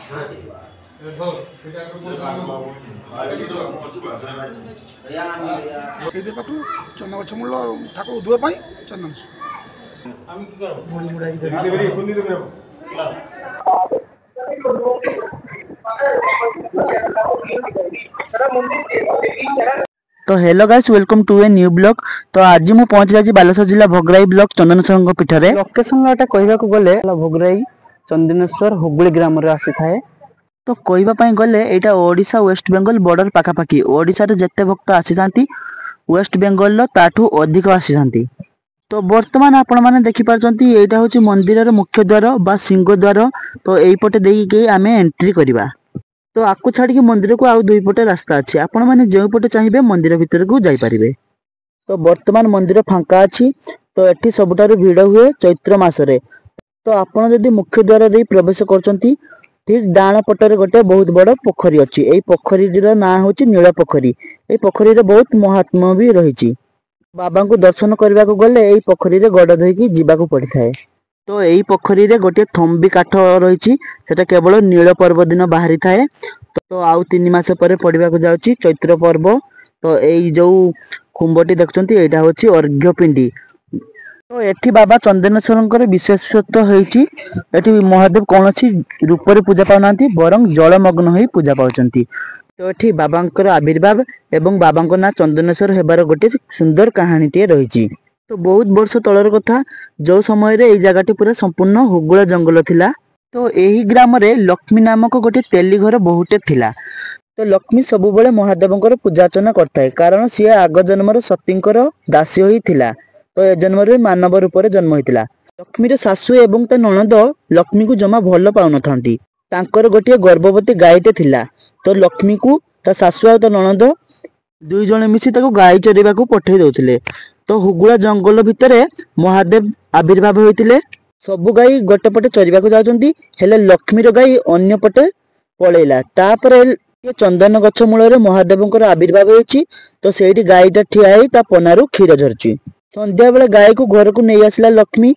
ସେଇଦି ପାଖରୁ ଚନ୍ଦନ ଗଛ ମୂଳ ଠାକୁର ଉଧୁଆ ପାଇଁ ଚନ୍ଦନ तो hello guys welcome to a new blog. तो आज मु पहुंच जाई बालेश्वर जिला भोगराई ब्लॉक चंदनेश्वर पीठ रे। लोकेशन एटा कहबा को गले भोगराई चंदनेश्वर हुगुली ग्राम रे आसी थाए। तो कहबा पई गले एटा ओडिशा वेस्ट बेंगल बॉर्डर पाखा पाखी ओडिशा रे जत्ते भक्त आसी थांती वेस्ट बेंगल लो ताठू अधिक आसी थांती। तो वर्तमान आपण माने देखि पारचंती एटा होची मंदिर रो मुख्य द्वार बा सिंह द्वार। तो एई पटे देई के आमे एंट्री करबा। तो आपको छाड़ी के मंदिर को आउ दुई पटे रास्ता अच्छी आपण मैंने जो पटे चाहिए मंदिर भितर को जाई परिबे। तो वर्तमान मंदिर फांका अच्छी। तो एठी सबुठारु भीड़ हुए चैत्र मासरे। तो आपण जदि मुख्य द्वार दे प्रवेश करचंती ठीक डाण पटरे गोटे बहुत बड़ पोखरी अच्छी। एई पोखरी रो नाम होची नील पोखरी। एई पोखरी रे बहुत महात्मा भी रहिची। बाबा को दर्शन करबा को गले एई पोखरी रे गड़ धोइकी जीवा को पड़ी थाए। तो यही पोखरी रे गोटे थंबी काठ रही सेटा केवल नील पर्व दिन बाहरी थाए। तो आउ 3 मास पर पड़वा को जाउची चैत्र पर्व। तो यही जो खुंबटी देखछंती एटा होची अर्घ्यपिंडी। तो एठी बाबा चंदनेश्वर विशेषत्व होईची एठी महादेव कौनसी रूप रे पूजा पाउनांती बरं जलमग्न होई पूजा पाउचंती। तो एठी बाबांकर आविर्भाव एवं बाबांको ना चंदनेश्वर हेबार गोटे सुंदर कहानीटे रहिची। तो बहुत वर्ष तलर कथा जो समय रे एई जगह पूरा संपूर्ण हुगुला जंगल थिला। तो एही ग्राम रे लक्ष्मी नामक गोटे तेली घर बहुटे थिला। तो लक्ष्मी सबु बेले महादेवंकर पूजा अर्चना करथाय कारण सी आग जन्मर सतींकर दासी होई थिला। तो ए जन्म रे मानव रूप रे जन्म होइतिला। लक्ष्मी रे सासु एवं ता ननद लक्ष्मी को जमा भल पाउनथांती। तांकर गोटे गर्भवती गायटे थिला। तो लक्ष्मी को ता सासु आ ता ननद दुई जण मिसी ताको गाय चरेबा को पठेई दउथिले। तो हुगुला जंगल भितरे महादेव आविर्भाव होइतिले। सबु गाई गोटे पटे चरिबा को जाउचंती हेले लक्ष्मीर गाई अन्य पटे पळेला। तापरे ये चंदन गछ मूल रे महादेवंकर आविर्भाव होइची। तो सेठी गाईटा ठिया हेई ता पनारु क्षीर झरची। संध्या बेले गाय को घर को नै आसला लक्ष्मी।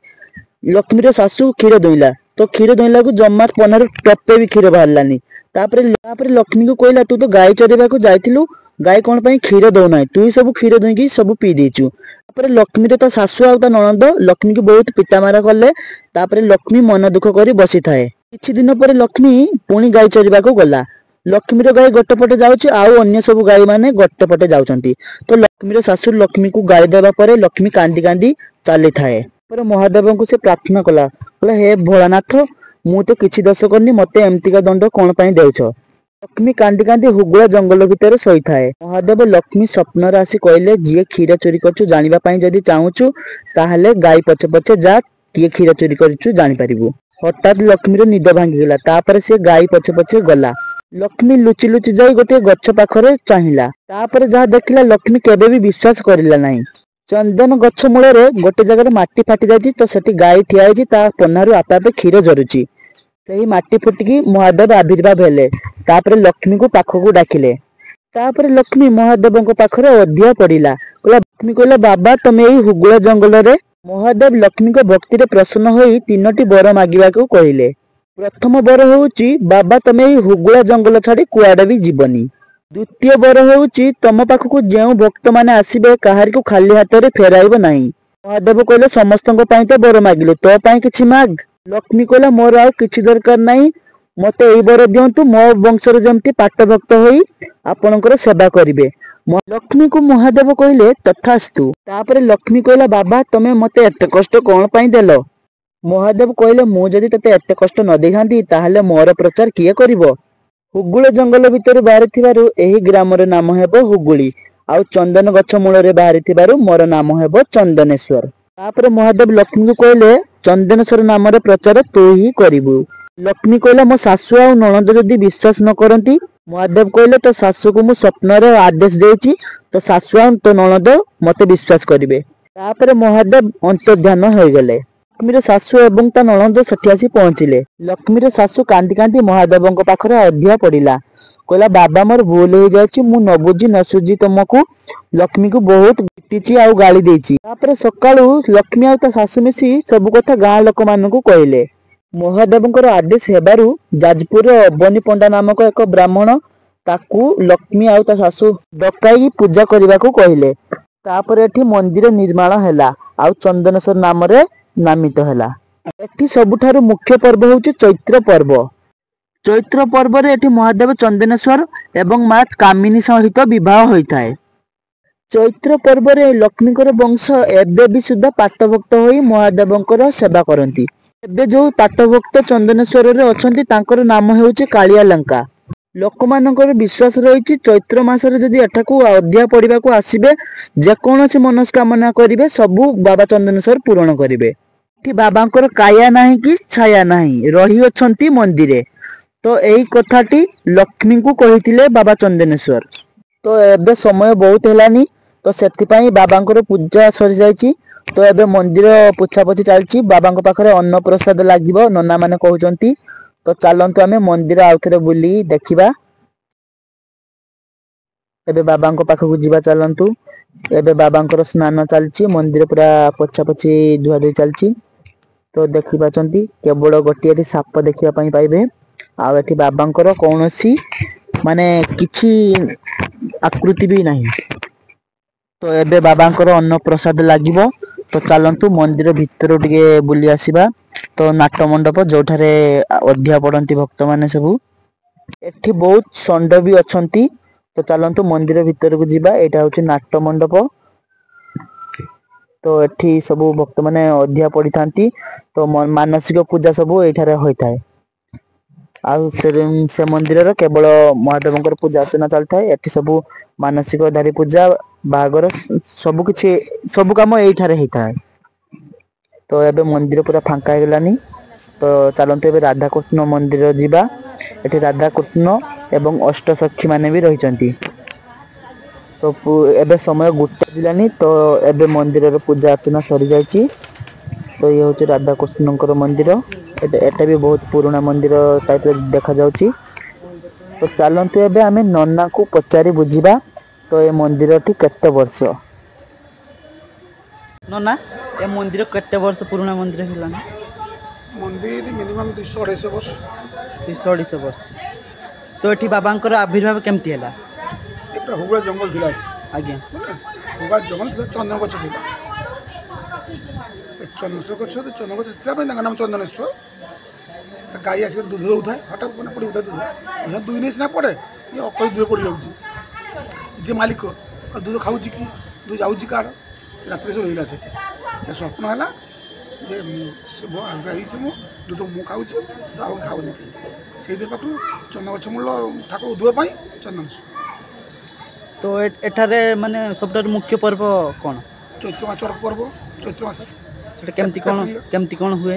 लक्ष्मीर सासु क्षीर दोइला। तो क्षीर दोइला को जम्मा पनारु टप्पे भी क्षीर बाहरलानी। तापरे लक्ष्मी को कहला तू तो गाय चरिबा को जाइथिलु गाय कोन पई क्षीर दउ नै तू सब क्षीर दोइकी सब पी देचु। तापरे लक्ष्मी रे ता सासु आ ता ननद लक्ष्मी को बहुत पिटामारा कले। तापरे लक्ष्मी मन दुख करी बसी थाए। किछि दिन पर लक्ष्मी पुणी गाय चरिबा को गला। लक्ष्मी रो गाय गोटे पटे जाउची आउ अन्य सब गाय माने गोटे पटे जाउचंती। तो लक्ष्मी रो सासु लक्ष्मी को गाय देबा परे लक्ष्मी कांदी कांदी चाली थाए। पर महादेव को से प्रार्थना कला कहला हे भोलानाथ मु तो किछि दोष करनी मते एमतिका दंड कोन पई देउछ। लक्ष्मी कांदी कांदी हुगुला जंगल भितर सोई थाए। महादेव लक्ष्मी स्वप्न राशि कहले जी क्षीर चोरी करछु जानिबा पई जदि चाहूछु ताहले गाय पछे पछे जा किए क्षीर चोरी करछु जानि परिबु। हठात लक्ष्मी रो निद भांगी गेला। तापरे से गाय पछे पछे गला। लक्ष्मी लुचि लुचि जाई गोटे गछ पाखरे चाहिला। तापरे जहा देखिला लक्ष्मी केबे भी विश्वास करिला नाही। चंदन गछ मूल रे गोटे जगह माटी फाटी जायछि। तो सेठी गाय ठिया हेछि ता पन्नारु आपे आपे क्षीर झरुछि। सेही माटी फुटिकी महादेव आविर्भाव हेले। तापरे लक्ष्मी को पाखको डाकिले। तापरे लक्ष्मी महादेव को पाखरे अधिया पड़िला। लक्ष्मी कहला बाबा तमे एई हुगुला जंगल रे। महादेव लक्ष्मी को भक्ति रे प्रसन्न होई 3टी बर मागिबा को कहिले। प्रथम बर होउची बाबा तमे एई हुगुला जंगल छाडी कुआडे भी जीवनी। द्वितीय बर होउची तम पाखको जेउ भक्त माने आसीबे काहारी को खाली हाथ रे फेराइबो नाही। महादेव कहले समस्तଙ୍କ ପାଇଁ तो बर मागिले तो ପାଇଁ किछि माग। लक्ष्मी कहला मोर आउ किछि दरकार नाही मते एई बर दियंतु मो वंशर जेमति पाट भक्त होई आपनकर सेवा करिवे। लक्ष्मी को महादेव कहले तथास्तु। तापरे लक्ष्मी कहला बाबा तमे मते एते कष्ट कोन पई देलो। महादेव कहले मु जदि तते एते कष्ट न देखांती ताहले मोर प्रचार किए करिवो। हुगुला जंगल भितर बाहरी थिबारु एही ग्राम रे नाम हेबो हुगुली आउ चंदन गछ मूल रे बाहरी थिबारु मोर नाम हेबो चंदनेश्वर। तापरे महादेव लक्ष्मी को कहले चंदनेश्वर नाम रे प्रचार तू ही करिवु। लक्ष्मी कहला मो सासु आ ननद जदि विश्वास न करंती महादेव कहले तो सासु को मु स्वप्न रे आदेश देछि तो सासु आ तो ननद मते विश्वास करिवे। तापरे महादेव अंतर्ध्यान होई गेले। लक्ष्मी रे सासु एवं ता ननद सेठी आसी पहुंचिले। लक्ष्मी रे सासु कांदी कांदी महादेवंक पाखरे अधिया पड़िला। कहला बाबा मोर भूल हो जाछि मु न बुझी न सुझी तुमको लक्ष्मी को बहुत पिटिछि आ गाली देछि। तापरे सकाळु लक्ष्मी आ ता सासु मिसी सब कथा गां लोक मानकु कहले। ମହାଦେବଙ୍କର ଆଦେଶ ହେବାରୁ ଯାଜପୁରର ଅବନୀ ପଣ୍ଡା ନାମକ ଏକ ବ୍ରାହ୍ମଣ ତାକୁ ଲକ୍ଷ୍ମୀ ଆଉ ତା ଶାଶୁ ଡକାଇ ପୂଜା କରିବାକୁ କହିଲେ। ତାପରେ ଏଠି ମନ୍ଦିର ନିର୍ମାଣ ହେଲା ଆଉ ଚନ୍ଦନେଶ୍ୱର ନାମରେ ନାମିତ ହେଲା। ଏଠି ସବୁଠାରୁ ମୁଖ୍ୟ ପର୍ବ ହେଉଛି ଚୈତ୍ର ପର୍ବ। ଚୈତ୍ର ପର୍ବରେ ଏଠି ମହାଦେବ ଚନ୍ଦନେଶ୍ୱର ଏବଂ ମା କାମିନୀ ସହିତ ବିବାହ ହୋଇଥାଏ। ଚୈତ୍ର ପର୍ବରେ ଲକ୍ଷ୍ମୀଙ୍କର ବଂଶ ଏବେ ବି ସୁଦ୍ଧା ପାଟଭକ୍ତ ହୋଇ ମହାଦେବଙ୍କର ସେବା କରନ୍ତି। ଏବେ ଯୋଉ ପାଟଭକ୍ତ ଚନ୍ଦନେଶ୍ୱରରେ ଅଛନ୍ତି ତାଙ୍କର ନାମ ହେଉଛି କାଳିଆ ଲଙ୍କା। ଲୋକମାନଙ୍କର ବିଶ୍ୱାସ ରହିଛି ଚୈତ୍ର ମାସରେ ଯଦି ଏଠାକୁ ଅଧିଆ ପଡ଼ିବାକୁ ଆସିବେ ଯେକୌଣସି ମନସ୍କାମନା କରିବେ ସବୁ ବାବା ଚନ୍ଦନେଶ୍ୱର ପୂରଣ କରିବେ। ଏଠି ବାବାଙ୍କର କାୟା ନାହିଁ କି ଛାୟା ନାହିଁ, ରହିଅଛନ୍ତି ମନ୍ଦିରେ। ତ ଏଇ କଥାଟି ଲକ୍ଷ୍ମୀଙ୍କୁ କହିଥିଲେ ବାବା ଚନ୍ଦନେଶ୍ୱର। ତ ଏବେ ସମୟ ବହୁତ ହେଲାନି, ତ ସେଥିପାଇଁ ବାବାଙ୍କର ପୂଜା ସରିଯାଇଛି। ତ ଏବେ ମନ୍ଦିର ପୋଛାପୋଛି ଚାଲିଛି। ବାବାଙ୍କ ପାଖରେ ଅନ୍ନପ୍ରସାଦ ଲାଗିବ ନନା ମାନେ କହୁଛନ୍ତି। ତ ଚାଲନ୍ତୁ ଆମେ ମନ୍ଦିର ଆଉଥରେ ବୁଲି ଦେଖିବା। ଏବେ ବାବାଙ୍କ ପାଖକୁ ଯିବା ଚାଲନ୍ତୁ। ଏବେ ବାବାଙ୍କର ସ୍ନାନ ଚାଲିଛି, ମନ୍ଦିର ପୁରା ପୋଛାପୋଛି ଧୁଆଧୁଇ ଚାଲିଛି। ତ ଦେଖିପାରୁଛନ୍ତି କେବଳ ଗୋଟିଏ ଏଠି ସାପ ଦେଖିବା ପାଇଁ ପାଇବେ। ଆଉ ଏଠି ବାବାଙ୍କର କୌଣସି ମାନେ କିଛି ଆକୃତି ବି ନାହିଁ। ତ ଏବେ ବାବାଙ୍କର ଅନ୍ନପ୍ରସାଦ ଲାଗିବ। ତ ଚାଲନ୍ତୁ ମନ୍ଦିର ଭିତରୁ ଟିକେ ବୁଲି ଆସିବା। ତ ନାଟ ମଣ୍ଡପ ଯୋଉଠାରେ ଅଧିଆ ପଡନ୍ତି ଭକ୍ତମାନେ ସବୁ। ଏଠି ବହୁତ ଷଣ୍ଢ ବି ଅଛନ୍ତି। ତ ଚାଲନ୍ତୁ ମନ୍ଦିର ଭିତରକୁ ଯିବା। ଏଇଟା ହଉଛି ନାଟ ମଣ୍ଡପ। ତ ଏଠି ସବୁ ଭକ୍ତମାନେ ଅଧିଆ ପଡିଥାନ୍ତି। ତ ମାନସିକ ପୂଜା ସବୁ ଏଇଠାରେ ହୋଇଥାଏ। ଆଉ ସେ ମନ୍ଦିରର କେବଳ ମହାଦେବଙ୍କର ପୂଜା ଅର୍ଚ୍ଚନା ଚାଲିଥାଏ। ଏଠି ସବୁ ମାନସିକ ଦାରି ପୂଜା ବାହାଘର ସବୁ କାମ ଏଇଠାରେ ହେଇଥାଏ। ତ ଏବେ ମନ୍ଦିର ପୁରା ଫାଙ୍କା ହେଇଗଲାନି। ତ ଚାଲନ୍ତୁ ଏବେ ରାଧାକୃଷ୍ଣ ମନ୍ଦିର ଯିବା। ଏଠି ରାଧାକୃଷ୍ଣ ଏବଂ ଅଷ୍ଟସଖୀ ମାନେ ବି ରହିଛନ୍ତି। ତ ଏବେ ସମୟ 1 ବାଜିଲାନି। ତ ଏବେ ମନ୍ଦିରର ପୂଜା ଅର୍ଚ୍ଚନା ସରିଯାଇଛି। ତ ଇଏ ହଉଛି ରାଧାକୃଷ୍ଣଙ୍କର ମନ୍ଦିର। ଏଟା ବି ବହୁତ ପୁରୁଣା ମନ୍ଦିର ଟାଇପର ଦେଖାଯାଉଛି। ତ ଚାଲନ୍ତୁ ଏବେ ଆମେ ନନାକୁ ପଚାରି ବୁଝିବା ତ ଏ ମନ୍ଦିରଟି କେତେ ବର୍ଷ। ନନା ଏ ମନ୍ଦିର କେତେ ବର୍ଷ ପୁରୁଣା ମନ୍ଦିର ହେଲାଣି? ମନ୍ଦିର ମିନିମମ୍ 200-250 ବର୍ଷ। 200-250 ବର୍ଷ। ତ ଏଠି ବାବାଙ୍କର ଆବିର୍ଭାବ କେମିତି ହେଲା? ଏଟା ହୁଗୁଳା ଜଙ୍ଗଲ ଥିଲା ଏଠି। ଆଜ୍ଞା। ହୁଗୁଳା ଜଙ୍ଗଲ ଥିଲା, ଚନ୍ଦନ ଗଛ ଥିଲା। ଚନ୍ଦନେଶ୍ୱର ଗଛ ସେଥିପାଇଁ ତାଙ୍କ ନାମ ଚନ୍ଦନେଶ୍ୱର। ଗାଈ ଆସିକି ଦୁଧ ଦେଉଥାଏ, ହଠାତ୍ ମାନେ ପଡ଼ିଯାଉଥାଏ ଦୁଧ। 2 ଦିନ ସିନା ପଡ଼େ, ଇଏ ଅକଳି ଦୁଧ ପଡ଼ିଯାଉଛି। ଯିଏ ମାଲିକ ଦୁଧ ଖାଉଛି କି ଦୁଧ ଯାଉଛି କାହାର, ସେ ରାତିରେ ସେ ରହିଲା ସେଠି। ଏ ସ୍ୱପ୍ନ ହେଲା ଯେ ହେଇଛି ମୁଁ ଦୁଧ ମୁଁ ଖାଉଛି, ତ ଆଉ ଖାଉନି କେହି। ସେଇଦିନ ପାଖରୁ ଚନ୍ଦନ ଗଛ ମୂଳ ଠାକୁର ଉଧୁବା ପାଇଁ ଚନ୍ଦନେଶ୍ୱର। ତ ଏଠାରେ ମାନେ ସବୁଠାରୁ ମୁଖ୍ୟ ପର୍ବ କ'ଣ? ଚୈତ୍ର ମାସ ଚଡ଼କ ପର୍ବ। ଚୈତ୍ର ମାସରେ ସେଟା କେମିତି କ'ଣ ହୁଏ?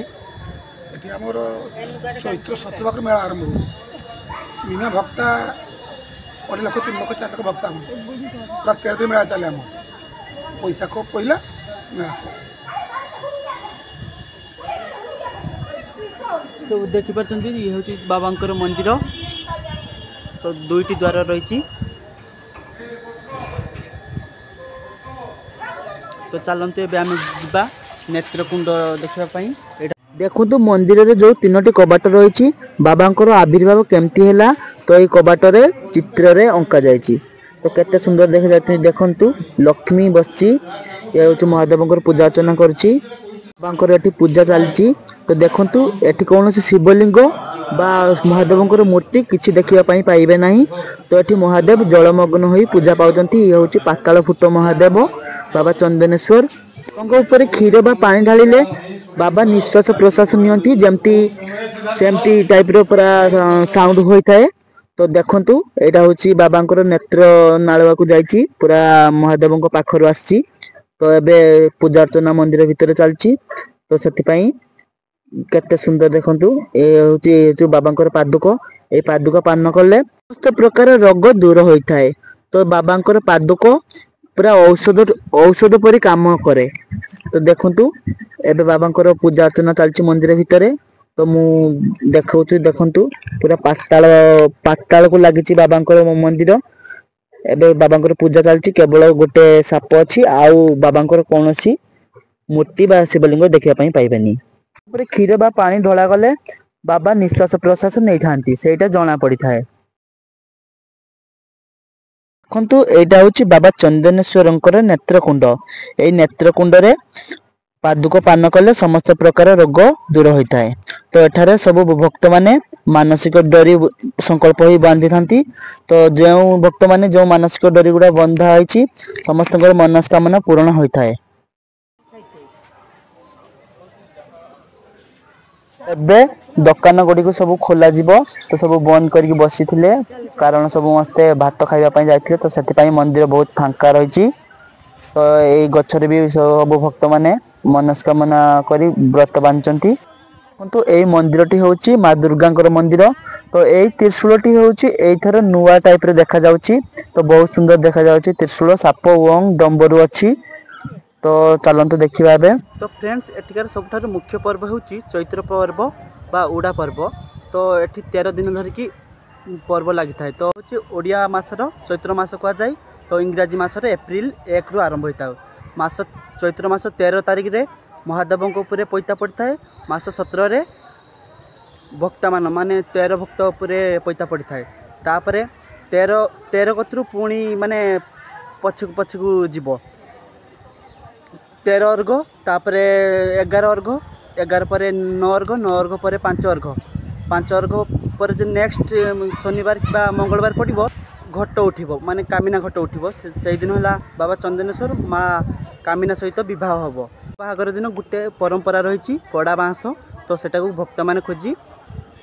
ଏଠି ଆମର ଚୈତ୍ର 17 ପାଖରୁ ମେଳା ଆରମ୍ଭ ହୁଏ। ମିନିମମ୍ ଭକ୍ତା 2 ଲକ୍ଷ 3 ଲକ୍ଷ 4 ଲକ୍ଷ ଭକ୍ତା ଆମର ପୁରା 13 ଦିନ ମେଳା ଚାଲେ ଆମର। ବୈଶାଖ ପହିଲା ମେଳା ଶେଷ। ତ ଦେଖିପାରୁଛନ୍ତି ଇଏ ହେଉଛି ବାବାଙ୍କର ମନ୍ଦିର। ତ 2ଟି ଦ୍ୱାର ରହିଛି। ତ ଚାଲନ୍ତୁ ଏବେ ଆମେ ଯିବା ନେତ୍ରକୁଣ୍ଡ ଦେଖିବା ପାଇଁ। ଏଇଟା ଦେଖନ୍ତୁ ମନ୍ଦିରରେ ଯୋଉ 3ଟି କବାଟ ରହିଛି ବାବାଙ୍କର ଆବିର୍ଭାବ କେମିତି ହେଲା ତ ଏଇ କବାଟରେ ଚିତ୍ରରେ ଅଙ୍କା ଯାଇଛି। ତ କେତେ ସୁନ୍ଦର ଦେଖାଯାଉଛି ଦେଖନ୍ତୁ। ଲକ୍ଷ୍ମୀ ବସିଛି, ଏ ହେଉଛି ମହାଦେବଙ୍କର ପୂଜା ଅର୍ଚ୍ଚନା କରୁଛି। ବାବାଙ୍କର ଏଠି ପୂଜା ଚାଲିଛି। ତ ଦେଖନ୍ତୁ ଏଠି କୌଣସି ଶିବଲିଙ୍ଗ ବା ମହାଦେବଙ୍କର ମୂର୍ତ୍ତି କିଛି ଦେଖିବା ପାଇଁ ପାଇବେ ନାହିଁ। ତ ଏଠି ମହାଦେବ ଜଳମଗ୍ନ ହୋଇ ପୂଜା ପାଉଛନ୍ତି। ଇଏ ହେଉଛି ପାତାଳ ଫୁଟ ମହାଦେବ ବାବା ଚନ୍ଦନେଶ୍ୱର। ତାଙ୍କ ଉପରେ କ୍ଷୀର ବା ପାଣି ଢାଳିଲେ ବାବା ନିଶ୍ୱାସ ପ୍ରଶ୍ୱାସ ନିଅନ୍ତି, ସେମିତି ଟାଇପର ପୁରା ସାଉଣ୍ଡ ହୋଇଥାଏ। ତ ଦେଖନ୍ତୁ ଏଇଟା ହେଉଛି ବାବାଙ୍କର ନେତ୍ର ନାଳୁଆକୁ ଯାଇଛି, ପୁରା ମହାଦେବଙ୍କ ପାଖରୁ ଆସିଛି। ତ ଏବେ ପୂଜା ଅର୍ଚ୍ଚନା ମନ୍ଦିର ଭିତରେ ଚାଲିଛି। ତ ସେଥିପାଇଁ କେତେ ସୁନ୍ଦର ଦେଖନ୍ତୁ। ଏ ହେଉଛି ଯୋଉ ବାବାଙ୍କର ପାଦୁକ। ଏଇ ପାଦୁକ ପାନ କଲେ ସମସ୍ତ ପ୍ରକାର ରୋଗ ଦୂର ହୋଇଥାଏ। ତ ବାବାଙ୍କର ପାଦୁକ ପୁରା ଔଷଧ ପରି କାମ କରେ। ତ ଦେଖନ୍ତୁ ଏବେ ବାବାଙ୍କର ପୂଜା ଅର୍ଚ୍ଚନା ଚାଲିଛି ମନ୍ଦିର ଭିତରେ। ତ ମୁଁ ଦେଖଉଛି ଦେଖନ୍ତୁ ପୁରା ପାତାଳକୁ ଲାଗିଛି ବାବାଙ୍କର ମନ୍ଦିର। ଏବେ ବାବାଙ୍କର ପୂଜା ଚାଲିଛି। କେବଳ ଗୋଟେ ସାପ ଅଛି, ଆଉ ବାବାଙ୍କର କୌଣସି ମୂର୍ତ୍ତି ବା ଶିବଲିଙ୍ଗ ଦେଖିବା ପାଇଁ ପାଇବେନି। ତାପରେ କ୍ଷୀର ବା ପାଣି ଢଳା ଗଲେ ବାବା ନିଶ୍ୱାସ ପ୍ରଶ୍ୱାସ ନେଇଥାନ୍ତି, ସେଇଟା ଜଣା ପଡିଥାଏ। ଦେଖନ୍ତୁ ଏଇଟା ହଉଛି ବାବା ଚନ୍ଦନେଶ୍ୱରଙ୍କର ନେତ୍ରକୁଣ୍ଡ। ଏଇ ନେତ୍ରକୁଣ୍ଡରେ ପାଦୁକ ପାନ କଲେ ସମସ୍ତ ପ୍ରକାର ରୋଗ ଦୂର ହୋଇଥାଏ। ତ ଏଠାରେ ସବୁ ଭକ୍ତମାନେ ମାନସିକ ଡୋରି ସଂକଳ୍ପ ହୋଇ ବାନ୍ଧିଥାନ୍ତି। ତ ଯେଉଁ ଭକ୍ତମାନେ ଯେଉଁ ମାନସିକ ଡୋରି ଗୁଡ଼ା ବନ୍ଧା ହେଇଛି ସମସ୍ତଙ୍କର ମନସ୍କାମନା ପୂରଣ ହୋଇଥାଏ। ଏବେ ଦୋକାନ ଗୁଡ଼ିକୁ ସବୁ ଖୋଲାଯିବ। ତ ସବୁ ବନ୍ଦ କରିକି ବସିଥିଲେ କାରଣ ସମସ୍ତେ ଭାତ ଖାଇବା ପାଇଁ ଯାଇଥିଲେ। ତ ସେଥିପାଇଁ ମନ୍ଦିର ବହୁତ ଫାଙ୍କା ରହିଛି। ତ ଏଇ ଗଛରେ ବି ସବୁ ଭକ୍ତମାନେ ମନସ୍କାମନା କରି ବ୍ରତ ବାନ୍ଧିଛନ୍ତି। କିନ୍ତୁ ଏଇ ମନ୍ଦିରଟି ହେଉଛି ମା ଦୁର୍ଗାଙ୍କର ମନ୍ଦିର। ତ ଏଇ ତ୍ରିଶୂଳଟି ହେଉଛି ଏଇଥର ନୂଆ ଟାଇପର ଦେଖାଯାଉଛି। ତ ବହୁତ ସୁନ୍ଦର ଦେଖାଯାଉଛି। ତ୍ରିଶୂଳ ସାପ ଏବଂ ଡମ୍ବରୁ ଅଛି। ତ ଚାଲନ୍ତୁ ଦେଖିବା ଏବେ। ତ ଫ୍ରେଣ୍ଡସ୍ ଏଠିକାର ସବୁଠାରୁ ମୁଖ୍ୟ ପର୍ବ ହେଉଛି ଚୈତ୍ର ପର୍ବ ବା ଉଡ଼ା ପର୍ବ। ତ ଏଠି 13 ଦିନ ଧରିକି ପର୍ବ ଲାଗିଥାଏ। ତ ହେଉଛି ଓଡ଼ିଆ ମାସର ଚୈତ୍ର ମାସ କୁହାଯାଏ। ତ ଇଂରାଜୀ ମାସରେ ଏପ୍ରିଲ 1ରୁ ଆରମ୍ଭ ହୋଇଥାଏ। ଚୈତ୍ର ମାସ 13 ତାରିଖରେ ମହାଦେବଙ୍କ ଉପରେ ପଇତା ପଡ଼ିଥାଏ। ମାସ 17ରେ ଭକ୍ତମାନ ମାନେ 13 ଭକ୍ତ ଉପରେ ପଇତା ପଡ଼ିଥାଏ। ତାପରେ 13 କତିରୁ ପୁଣି ମାନେ ପଛକୁ ଯିବ 13 ଅର୍ଘ, ତାପରେ 11 ଅର୍ଘ, 11 ପରେ 9 ଅର୍ଘ, 9 ଅର୍ଘ ପରେ 5 ଅର୍ଘ, 5 ଅର୍ଘ ପରେ ଯେ ନେକ୍ସଟ ଶନିବାର କିମ୍ବା ମଙ୍ଗଳବାର ପଡ଼ିବ ଘଟ ଉଠିବ ମାନେ କାମିନା ଘଟ ଉଠିବ। ସେଇଦିନ ହେଲା ବାବା ଚନ୍ଦନେଶ୍ୱର ମା କାମିନା ସହିତ ବିବାହ ହେବ। ବାହାଘର ଦିନ ଗୋଟେ ପରମ୍ପରା ରହିଛି ପଡ଼ା ବାଁଶ। ତ ସେଟାକୁ ଭକ୍ତମାନେ ଖୋଜି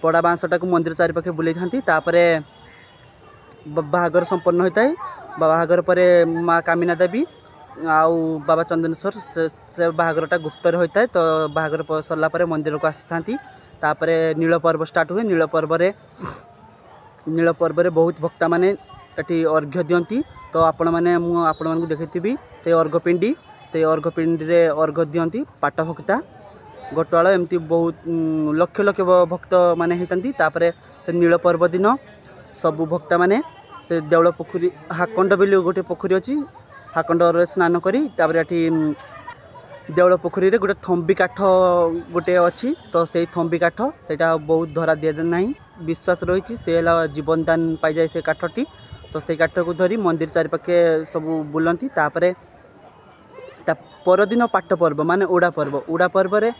ପଡ଼ା ବାଁଶଟାକୁ ମନ୍ଦିର ଚାରିପାଖେ ବୁଲେଇଥାନ୍ତି। ତାପରେ ବାହାଘର ସମ୍ପନ୍ନ ହୋଇଥାଏ। ବାହାଘର ପରେ ମା କାମିନା ଦେବୀ ଆଉ ବାବା ଚନ୍ଦନେଶ୍ୱର ସେ ବାହାଘରଟା ଗୁପ୍ତରେ ହୋଇଥାଏ। ତ ବାହାଘର ସରିଲା ପରେ ମନ୍ଦିରକୁ ଆସିଥାନ୍ତି। ତାପରେ ନୀଳ ପର୍ବ ଷ୍ଟାର୍ଟ ହୁଏ। ନୀଳ ପର୍ବରେ ବହୁତ ଭକ୍ତମାନେ ଏଠି ଅର୍ଘ୍ୟ ଦିଅନ୍ତି। ତ ମୁଁ ଆପଣମାନଙ୍କୁ ଦେଖେଇଥିବି ସେଇ ଅର୍ଘ୍ୟପିଣ୍ଡି। ସେଇ ଅର୍ଘ୍ୟପିଣ୍ଡିରେ ଅର୍ଘ୍ୟ ଦିଅନ୍ତି ପାଟ ଭକ୍ତା, ଗୋଟୁଆଳ ଏମିତି ବହୁତ ଲକ୍ଷ ଲକ୍ଷ ଭକ୍ତମାନେ ହେଇଥାନ୍ତି। ତାପରେ ସେ ନୀଳ ପର୍ବ ଦିନ ସବୁ ଭକ୍ତମାନେ ସେ ଦେଉଳ ପୋଖରୀ ହାକଣ୍ଡ ବୋଲି ଗୋଟେ ପୋଖରୀ ଅଛି, ହାକଣ୍ଡରେ ସ୍ନାନ କରି ତାପରେ ଏଠି ଦେଉଳ ପୋଖରୀରେ ଗୋଟେ ଥମ୍ବି କାଠ ଗୋଟେ ଅଛି। ତ ସେଇ ଥମ୍ବି କାଠ ସେଇଟା ବହୁତ ଧରା ଦିଆଯାଏ ନାହିଁ। ବିଶ୍ୱାସ ରହିଛି ସେ ହେଲା ଜୀବନ ଦାନ ପାଇଯାଏ ସେ କାଠଟି। ତ ସେଇ କାଠକୁ ଧରି ମନ୍ଦିର ଚାରିପାଖେ ସବୁ ବୁଲନ୍ତି। ତାପରେ ତା ପରଦିନ ପାଟ ପର୍ବ ମାନେ ଉଡ଼ା ପର୍ବରେ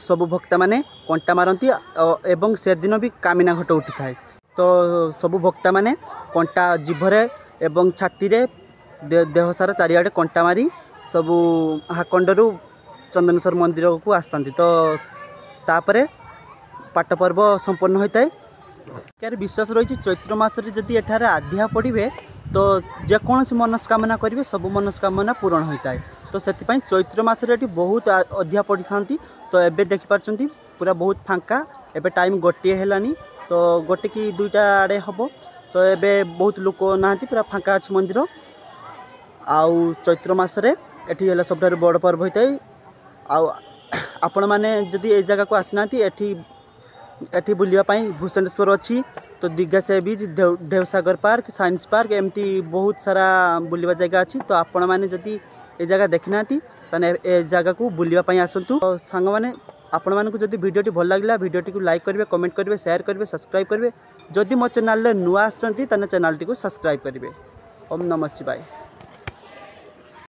ସବୁ ଭକ୍ତମାନେ କଣ୍ଟା ମାରନ୍ତି ଏବଂ ସେଦିନ ବି କାମିନା ଘଟ ଉଠିଥାଏ। ତ ସବୁ ଭକ୍ତମାନେ କଣ୍ଟା ଜିଭରେ ଏବଂ ଛାତିରେ ଦେହ ସାରା ଚାରିଆଡ଼େ କଣ୍ଟା ମାରି ସବୁ ହାକଣ୍ଡରୁ ଚନ୍ଦନେଶ୍ୱର ମନ୍ଦିରକୁ ଆସିଥାନ୍ତି। ତ ତାପରେ ପାଟ ପର୍ବ ସମ୍ପନ୍ନ ହୋଇଥାଏ। ଏହାର ବିଶ୍ୱାସ ରହିଛି ଚୈତ୍ର ମାସରେ ଯଦି ଏଠାରେ ଆଧିଆ ପଡ଼ିବେ ତ ଯେକୌଣସି ମନସ୍କାମନା କରିବେ ସବୁ ମନସ୍କାମନା ପୂରଣ ହୋଇଥାଏ। ତ ସେଥିପାଇଁ ଚୈତ୍ର ମାସରେ ଏଠି ବହୁତ ଅଧିଆ ପଡ଼ିଥାନ୍ତି। ତ ଏବେ ଦେଖିପାରୁଛନ୍ତି ପୁରା ବହୁତ ଫାଙ୍କା। ଏବେ ଟାଇମ୍ 1 ହେଲାନି। ତ 1 କି 2ଟା ଆଡ଼େ ହେବ। ତ ଏବେ ବହୁତ ଲୋକ ନାହାନ୍ତି, ପୁରା ଫାଙ୍କା ଅଛି ମନ୍ଦିର। ଆଉ ଚୈତ୍ର ମାସରେ ଏଠି ହେଲା ସବୁଠାରୁ ବଡ଼ ପର୍ବ ହୋଇଥାଏ। ଆଉ ଆପଣମାନେ ଯଦି ଏ ଜାଗାକୁ ଆସିନାହାନ୍ତି ଏଠି ବୁଲିବା ପାଇଁ ଭୂଷଣ୍ଡେଶ୍ୱର ଅଛି। ତ Digha sea beach, Dheusagar park, science park ଏମିତି ବହୁତ ସାରା ବୁଲିବା ଜାଗା ଅଛି। ତ ଆପଣମାନେ ଯଦି ଏ ଜାଗା ଦେଖିନାହାନ୍ତି ତାହେଲେ ଏ ଜାଗାକୁ ବୁଲିବା ପାଇଁ ଆସନ୍ତୁ। ସାଙ୍ଗମାନେ ଆପଣମାନଙ୍କୁ ଯଦି ଭିଡ଼ିଓଟି ଭଲ ଲାଗିଲା ଭିଡ଼ିଓଟିକୁ ଲାଇକ୍ କରିବେ, କମେଣ୍ଟ କରିବେ, ସେୟାର କରିବେ, ସବସ୍କ୍ରାଇବ୍ କରିବେ। ଯଦି ମୋ ଚ୍ୟାନେଲରେ ନୂଆ ଆସିଛନ୍ତି ତାହେଲେ ଚ୍ୟାନେଲଟିକୁ ସବସ୍କ୍ରାଇବ୍ କରିବେ। ଓମ୍ ନମଃ ଶିବାୟ।